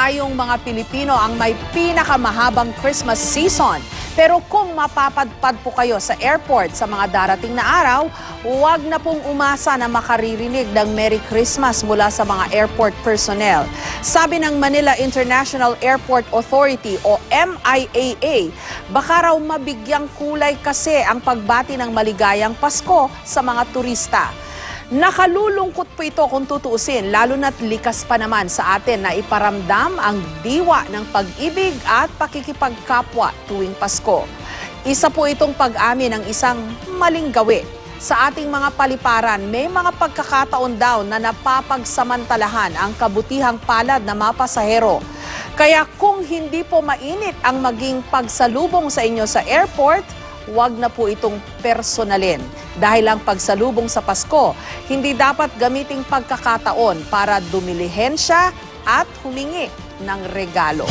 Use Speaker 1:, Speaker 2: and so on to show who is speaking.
Speaker 1: tayong mga Pilipino ang may pinakamahabang Christmas season. Pero kung mapapadpad po kayo sa airport sa mga darating na araw, huwag na pong umasa na makaririnig ng Merry Christmas mula sa mga airport personnel. Sabi ng Manila International Airport Authority o MIAA, baka raw mabigyang kulay kasi ang pagbati ng maligayang Pasko sa mga turista. Nakalulungkot po ito kung tutuusin, lalo na't likas pa naman sa atin na iparamdam ang diwa ng pag-ibig at pakikipagkapwa tuwing Pasko. Isa po itong pag-amin ng isang maling gawi. Sa ating mga paliparan, may mga pagkakataon daw na napapagsamantalahan ang kabutihang palad na mga pasahero. Kaya kung hindi po mainit ang maging pagsalubong sa inyo sa airport, huwag na po itong personalin. Dahil ang pagsalubong sa Pasko, hindi dapat gamiting pagkakataon para dumilihensya at humingi ng regalo.